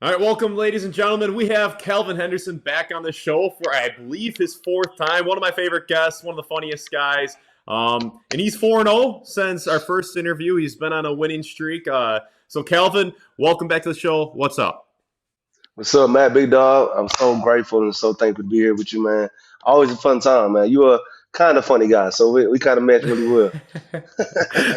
All right, welcome, ladies and gentlemen. We have Kalvin Henderson back on the show for, I believe, his fourth time. One of my favorite guests, one of the funniest guys. And he's 4-0 since our first interview. He's been on a winning streak. So, Kalvin, welcome back to the show. What's up? What's up, Matt? Big dog. I'm so grateful and so thankful to be here with you, man. Always a fun time, man. You are kind of funny guy, so we kind of match really well.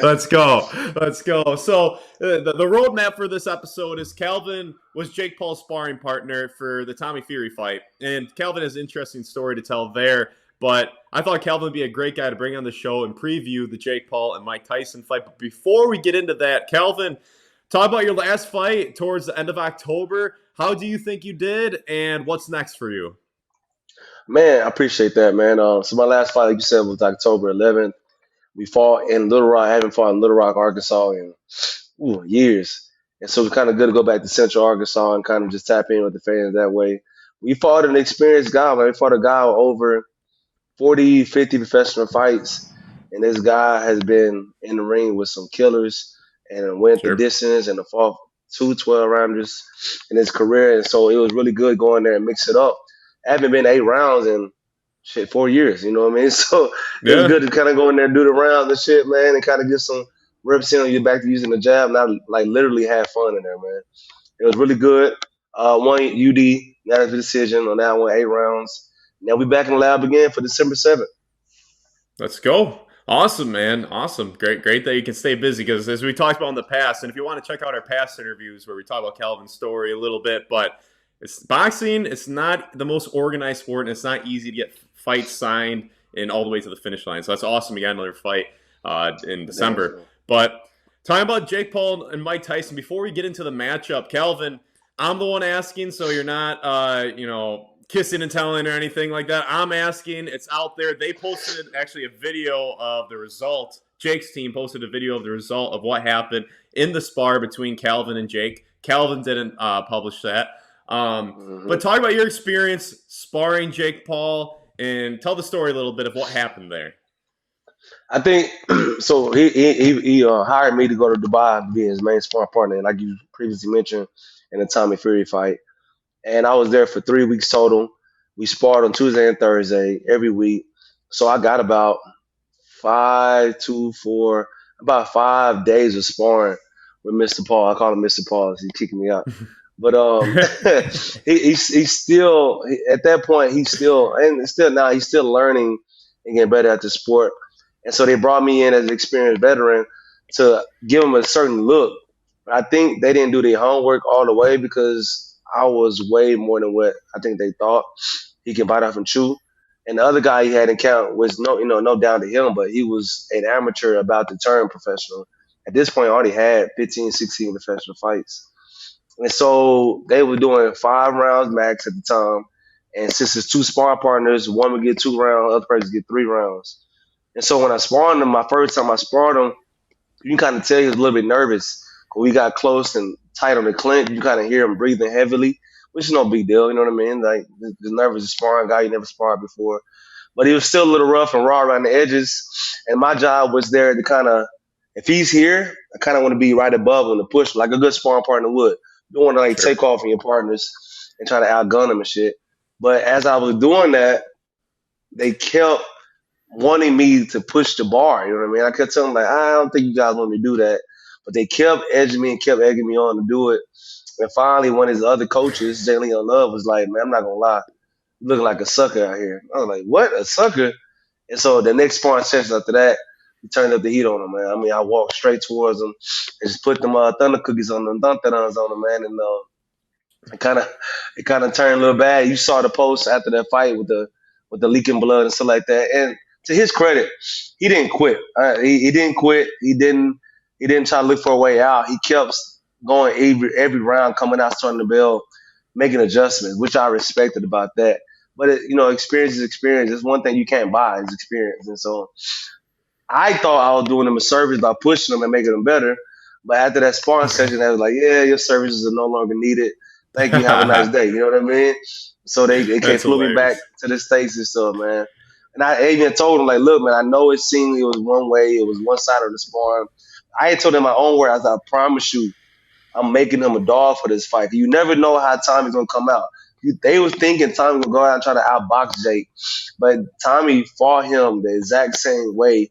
Let's go. Let's go. So, the roadmap for this episode is Kalvin was Jake Paul's sparring partner for the Tommy Fury fight. And Kalvin has an interesting story to tell there. But I thought Kalvin would be a great guy to bring on the show and preview the Jake Paul and Mike Tyson fight. But before we get into that, Kalvin, talk about your last fight towards the end of October. How do you think you did, and what's next for you? Man, I appreciate that, man. So my last fight, like you said, was October 11th. We fought in Little Rock. I haven't fought in Little Rock, Arkansas in years, and so it's kind of good to go back to Central Arkansas and kind of just tap in with the fans that way. We fought an experienced guy, man. We fought a guy with over 40, 50 professional fights. And this guy has been in the ring with some killers and went the Sure. distance and fought two 12 rounders in his career. And so it was really good going there and mix it up. I haven't been 8 rounds in shit 4 years, you know what I mean? So it was Yeah. good to kind of go in there and do the rounds and shit, man, and kind of get some reps in on you back to using the jab. And I like literally had fun in there, man. It was really good. One UD, unanimous decision on that one, 8 rounds. Now we back in the lab again for December 7th. Let's go. Awesome, man. Awesome. Great that you can stay busy because as we talked about in the past, and if you want to check out our past interviews where we talk about Calvin's story a little bit, but it's boxing, it's not the most organized sport, and it's not easy to get fights signed and all the way to the finish line. So that's awesome. You got another fight in Damn December. sure. But talking about Jake Paul and Mike Tyson, before we get into the matchup, Calvin, I'm the one asking, so you're not, kissing and telling or anything like that. I'm asking. It's out there. They posted actually a video of the result. Jake's team posted a video of the result of what happened in the spar between Kalvin and Jake. Kalvin didn't publish that. But hmm talk about your experience sparring Jake Paul and tell the story a little bit of what happened there. I think so. He hired me to go to Dubai to be his main sparring partner, like you previously mentioned in the Tommy Fury fight. And I was there for 3 weeks total. We sparred on Tuesday and Thursday every week. So I got about about 5 days of sparring with Mr. Paul. I call him Mr. Paul. He's kicking me out. But he's still at that point. He's still and still now he's still learning and getting better at the sport. And so they brought me in as an experienced veteran to give him a certain look. I think they didn't do their homework all the way because I was way more than what I think they thought. He can bite off and chew. And the other guy he had in count was no down to him, but he was an amateur about to turn professional. At this point, I already had 15, 16 professional fights. And so they were doing 5 rounds max at the time. And since it's two sparring partners, one would get 2 rounds, other person get 3 rounds. And so when I sparred him, my first time I sparred him, you can kind of tell he was a little bit nervous. When we got close and tight on the clinch, you kind of hear him breathing heavily, which is no big deal. You know what I mean? Like the nervous sparring guy, you never sparred before, but he was still a little rough and raw around the edges. And my job was there to kind of, if he's here, I kind of want to be right above him to push him like a good sparring partner would. You don't want to like Sure. take off from your partners and try to outgun them and shit. But as I was doing that, they kept wanting me to push the bar. You know what I mean? I kept telling them like, I don't think you guys want me to do that, but they kept edging me and kept egging me on to do it. And finally, one of his other coaches, Jay Leon Love, was like, "Man, I'm not gonna lie, you looking like a sucker out here." I was like, "What, a sucker?" And so the next sparring session after that, we turned up the heat on him, man. I mean, I walked straight towards him and just put them thunder cookies on them, thunder on him, man. And it kind of it kind of turned a little bad. You saw the post after that fight with the leaking blood and stuff like that. And to his credit, he didn't quit. He didn't quit. He didn't try to look for a way out. He kept going every round, coming out, starting the bell, making adjustments, which I respected about that. But experience is experience. It's one thing you can't buy is experience. And so I thought I was doing him a service by pushing him and making him better. But after that sparring session, they was like, "Yeah, your services are no longer needed. Thank you. Have a nice day." You know what I mean? So they That's flew me back hilarious. to the States and stuff, man. And I even told him, like, "Look, man, I know it seemed it was one way, it was one side of the sparring." I had told him my own word. I said, "I promise you, I'm making him a dog for this fight. You never know how Tommy's gonna come out. They was thinking Tommy would go out and try to outbox Jake, but Tommy fought him the exact same way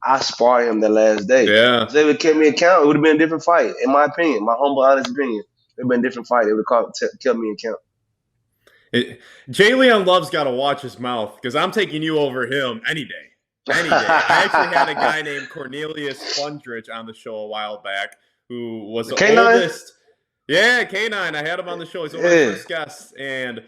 I sparred him the last day. Yeah. If they would have kept me in count, it would have been a different fight, in my opinion, my humble, honest opinion. It would have been a different fight. It would have kept me in count. Jay Leon Love's got to watch his mouth because I'm taking you over him any day. Any day. I actually had a guy named Cornelius Fundridge on the show a while back who was the K9? oldest. Yeah, K9. I had him on the show. He's one of my first guests. And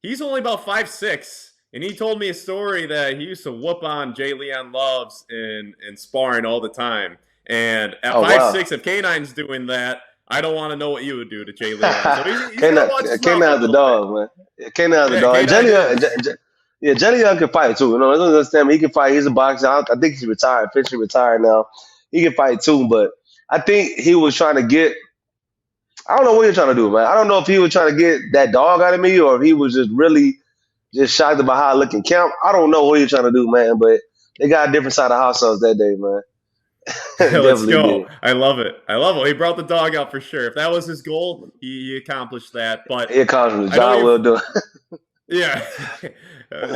he's only about 5'6". And he told me a story that he used to whoop on Jay Leon Love's in sparring all the time. And at 5'6", if K9's doing that, I don't want to know what you would do to Jay Leon. So he's K9's the dog, man. K9's the dog. Jelly Young can fight too. You know, don't understand me. He can fight. He's a boxer. I think he's retired, officially retired now. He can fight too, but I think he was trying to get. I don't know what he was trying to do, man. I don't know if he was trying to get that dog out of me or if he was just really just shocked about how I look in camp. I don't know what he was trying to do, man. But they got a different side of house songs that day, man. Let's go. Did. I love it. He brought the dog out for sure. If that was his goal, he accomplished that. But he accomplished the job well done. Yeah.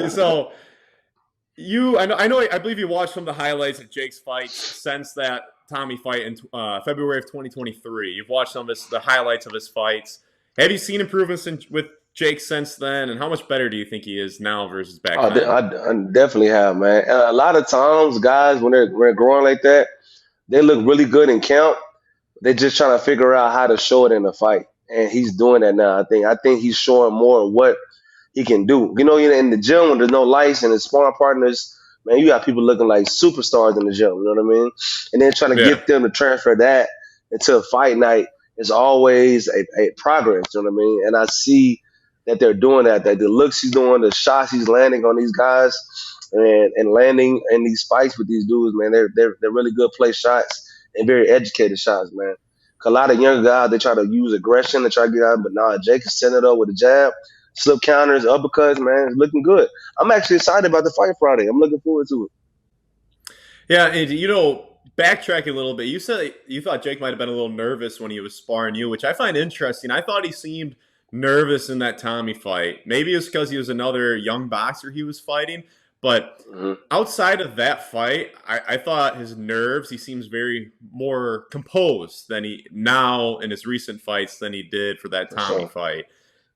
So I believe you watched some of the highlights of Jake's fights since that Tommy fight in February of 2023. You've watched some of the highlights of his fights. Have you seen improvements with Jake since then? And how much better do you think he is now versus back then? I definitely have, man. A lot of times, guys, when they're growing like that, they look really good in camp. They're just trying to figure out how to show it in the fight. And he's doing that now, I think he's showing more of what he can do. You know, in the gym when there's no lights and his sparring partners, man, you got people looking like superstars in the gym. You know what I mean? And then trying to get them to transfer that into a fight night is always a progress. You know what I mean? And I see that they're doing that. That the looks he's doing, the shots he's landing on these guys, and landing in these fights with these dudes, man, they're really good play shots and very educated shots, man. A lot of younger guys, they try to use aggression to try to get out, but nah, Jake is setting it up with a jab. Slip counters, uppercuts, man, it's looking good. I'm actually excited about the fight Friday. I'm looking forward to it. Yeah, and backtracking a little bit, you said you thought Jake might have been a little nervous when he was sparring you, which I find interesting. I thought he seemed nervous in that Tommy fight. Maybe it's because he was another young boxer he was fighting, but outside of that fight, I thought his nerves, he seems very more composed than he now in his recent fights than he did for that Tommy fight.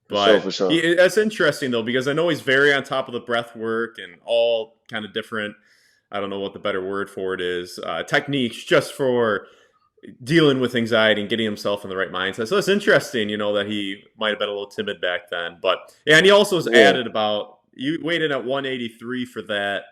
But for sure. That's interesting, though, because I know he's very on top of the breath work and all kind of different, I don't know what the better word for it is, techniques just for dealing with anxiety and getting himself in the right mindset. So it's interesting, that he might have been a little timid back then. But, yeah, and he also was added about, you weighed in at 183 for that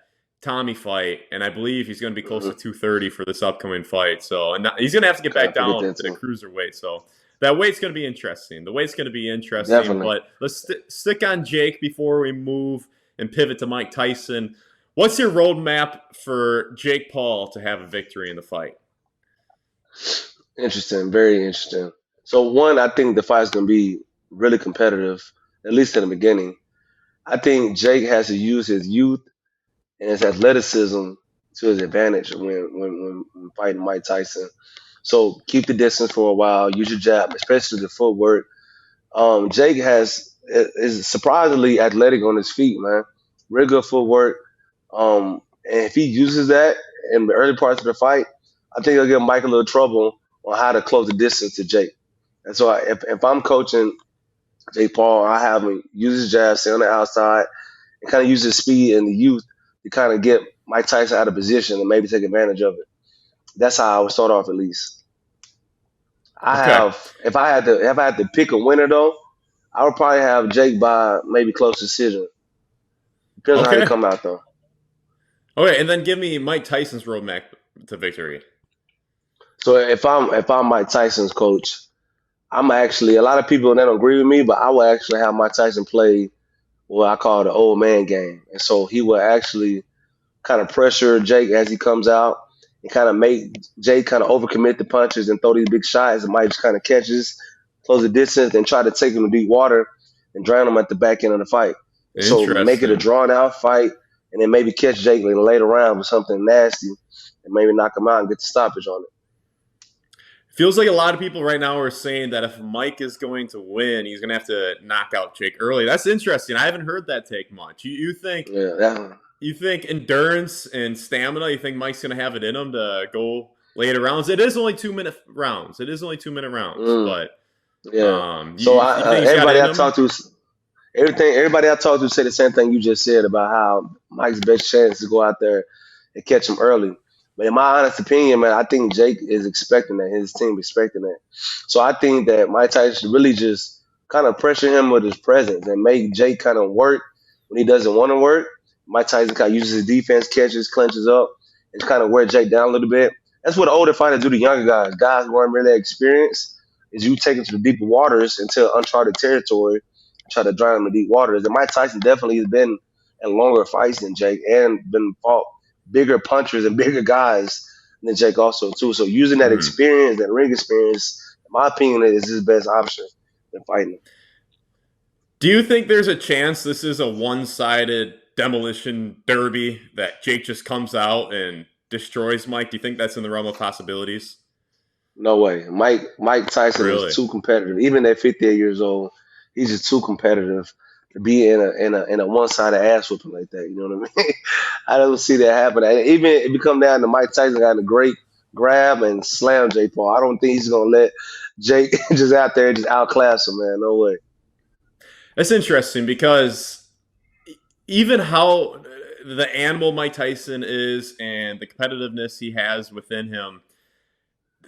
Tommy fight, and I believe he's going to be close to 230 for this upcoming fight. So and he's going to have to get back down to the cruiserweight. So that weight's going to be interesting. The weight's going to be interesting. Definitely. But let's stick on Jake before we move and pivot to Mike Tyson. What's your roadmap for Jake Paul to have a victory in the fight? Interesting. Very interesting. So, one, I think the fight's going to be really competitive, at least in the beginning. I think Jake has to use his youth and his athleticism to his advantage when fighting Mike Tyson. So keep the distance for a while. Use your jab, especially the footwork. Jake is surprisingly athletic on his feet, man. Real good footwork. And if he uses that in the early parts of the fight, I think he'll give Mike a little trouble on how to close the distance to Jake. And so if I'm coaching Jake Paul, I have him use his jab, stay on the outside, and kind of use his speed and the youth to kind of get Mike Tyson out of position and maybe take advantage of it. That's how I would start off, at least. If I had to pick a winner though, I would probably have Jake by maybe close decision. Depends on how they come out though. Okay, and then give me Mike Tyson's roadmap to victory. So if I'm Mike Tyson's coach, I'm actually, a lot of people that don't agree with me, but I will actually have Mike Tyson play what I call the old man game. And so he will actually kind of pressure Jake as he comes out and kind of make Jake kind of overcommit the punches and throw these big shots. And Mike just kind of catches, close the distance, and try to take him to deep water and drown him at the back end of the fight. So make it a drawn-out fight and then maybe catch Jake in the later round with something nasty and maybe knock him out and get the stoppage on it. Feels like a lot of people right now are saying that if Mike is going to win, he's going to have to knock out Jake early. That's interesting. I haven't heard that take much. You think Yeah, that, you think endurance and stamina? You think Mike's going to have it in him to go later rounds? It is only 2 minute rounds. It is only 2 minute rounds, mm, but yeah. you, So you think he's got it everybody in I him? talked to, everybody I talked to said the same thing you just said about how Mike's best chance to go out there and catch him early. But in my honest opinion, man, I think Jake is expecting that. His team expecting that. So I think that Mike Tyson should really just kind of pressure him with his presence and make Jake kind of work when he doesn't want to work. Mike Tyson kind of uses his defense, catches, clenches up, and kind of wear Jake down a little bit. That's what older fighters do to younger guys. Guys who aren't really experienced is you take them to the deeper waters into uncharted territory, try to drown them in deep waters. And Mike Tyson definitely has been in longer fights than Jake and been fought bigger punchers and bigger guys than Jake also too. So using that Hmm. experience, that ring experience, in my opinion, is his best option in fighting. Do you think there's a chance this is a one-sided demolition derby that Jake just comes out and destroys Mike? Do you think that's in the realm of possibilities? No way. Mike Tyson is Really? too competitive. Even at 58 years old, he's just too competitive to be in a one sided ass whooping like that. You know what I mean? I don't see that happening. And even if it come down to Mike Tyson got a great grab and slam Jake Paul, I don't think he's gonna let Jake just out there and just outclass him, man. No way. That's interesting because even how the animal Mike Tyson is and the competitiveness he has within him,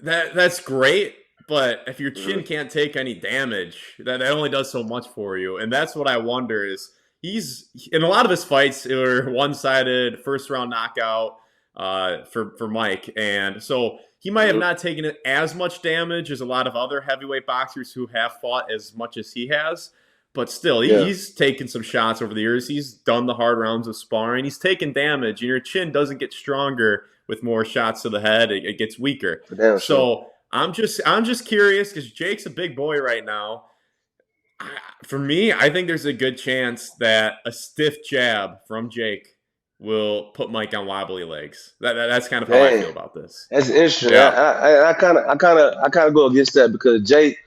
that's great. But if your chin Hmm. can't take any damage, that only does so much for you. And that's what I wonder is he's in a lot of his fights were one sided first round knockout for Mike, and so he might have Hmm. not taken as much damage as a lot of other heavyweight boxers who have fought as much as he has. But still, Yeah. he's taken some shots over the years. He's done the hard rounds of sparring. He's taken damage, and your chin doesn't get stronger with more shots to the head. It gets weaker. For damn sure. So I'm just curious because Jake's a big boy right now. For me, I think there's a good chance that a stiff jab from Jake will put Mike on wobbly legs. That's kind of how I Dang. feel about this. That's interesting. Yeah, I kind of go against that because Jake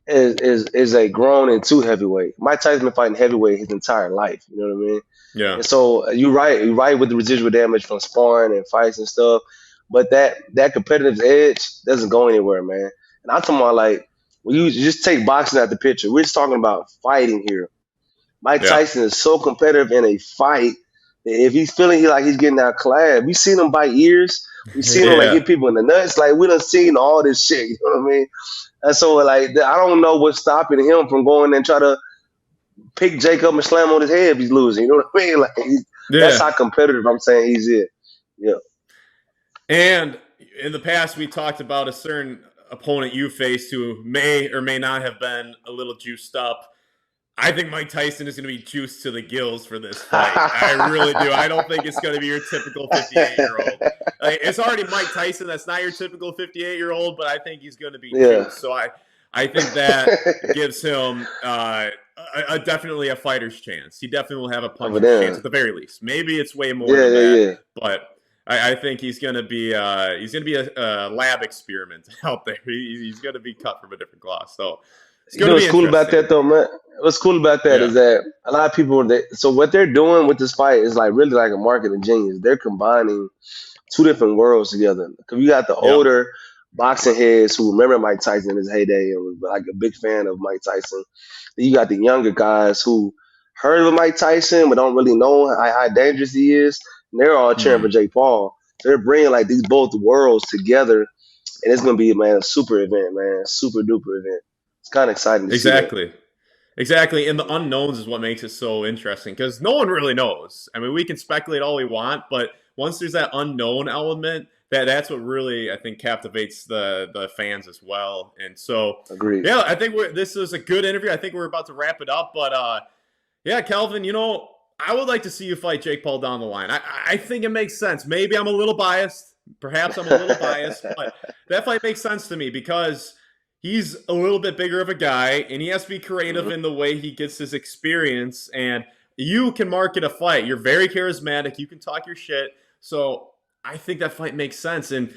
is a grown and two heavyweight. Mike Tyson been fighting heavyweight his entire life. You know what I mean? yeah. And so you're right with the residual damage from sparring and fights and stuff. But that competitive edge doesn't go anywhere, man. And I'm talking about like when you just take boxing out the picture. We're just talking about fighting here. Mike Yeah. Tyson is so competitive in a fight that if he's feeling like he's getting outclassed, we've seen him bite ears. We've seen him like Yeah. hit people in the nuts. Like we done seen all this shit. You know what I mean? And so like I don't know what's stopping him from going and try to pick Jake up and slam on his head if he's losing. You know what I mean? Like that's Yeah. how competitive I'm saying he's in. Yeah. And in the past, we talked about a certain opponent you faced who may or may not have been a little juiced up. I think Mike Tyson is going to be juiced to the gills for this fight. I really do. I don't think it's going to be your typical 58-year-old. Like, it's already Mike Tyson. That's not your typical 58-year-old, but I think he's going to be Yeah. juiced. So I think that gives him definitely a fighter's chance. He definitely will have a Over puncher's chance there. at the very least. Maybe it's way more Yeah, than yeah, that, yeah. but I think he's going to be a lab experiment out there. He's going to be cut from a different cloth. So it's You going know to be what's cool about interesting. that though, man? What's cool about that Yeah. is that a lot of people so what they're doing with this fight is like really like a marketing genius. They're combining two different worlds together. Because you got the Yep. older boxing heads who remember Mike Tyson in his heyday and was like a big fan of Mike Tyson. Then you got the younger guys who heard of Mike Tyson but don't really know how dangerous he is. And they're all cheering for Hmm. Jake Paul. So they're bringing like these both worlds together, and it's gonna be man a super event, man, super duper event. It's kind of exciting to see that. Exactly. Exactly. And the unknowns is what makes it so interesting because no one really knows. I mean, we can speculate all we want, but once there's that unknown element, that's what really I think captivates the fans as well. And so, Agreed. yeah, I think this is a good interview. I think we're about to wrap it up, but yeah, Calvin, I would like to see you fight Jake Paul down the line. I think it makes sense. Maybe I'm a little biased. Perhaps I'm a little biased, but that fight makes sense to me because he's a little bit bigger of a guy and he has to be creative Hmm. in the way he gets his experience. And you can market a fight. You're very charismatic. You can talk your shit. So I think that fight makes sense. And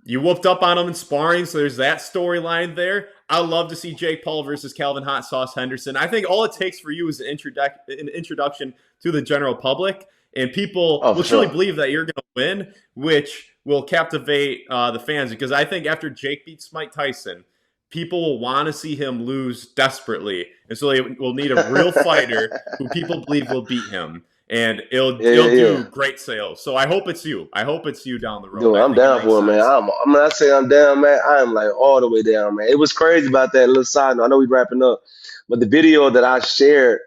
You whooped up on him in sparring, so there's that storyline there. I love to see Jake Paul versus Kalvin Hot Sauce Henderson. I think all it takes for you is an introduction to the general public, and people Oh, will for truly sure. believe that you're going to win, which will captivate the fans. Because I think after Jake beats Mike Tyson, people will want to see him lose desperately, and so they will need a real fighter who people believe will beat him, and Yeah, it'll yeah, yeah. do great sales. So I hope it's you. I hope it's you down the road. Dude, I I'm think it down makes for it, man. sense. I'm not saying I'm down, man. I am like all the way down, man. It was crazy about that little side note. I know we wrapping up, but the video that I shared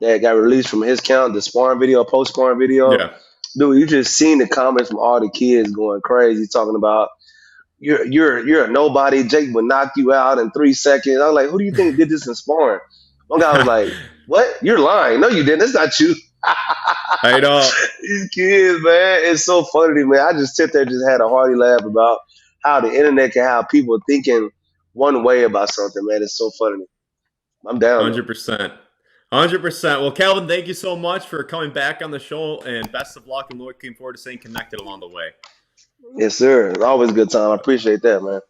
that got released from his account, the sparring video, post sparring video, Yeah. dude, you just seen the comments from all the kids going crazy, talking about you're a nobody. Jake would knock you out in 3 seconds. I was like, who do you think did this in sparring? One guy was like, what? You're lying. No, you didn't. That's not you. I know. These kids, man, it's so funny to me. I just sit there, just had a hearty laugh about how the internet can have people thinking one way about something, man. It's so funny to me. I'm down though. 100%. 100%. Well, Calvin, thank you so much for coming back on the show, and best of luck, and looking forward to staying connected along the way. Yes, sir. It's always a good time. I appreciate that, man.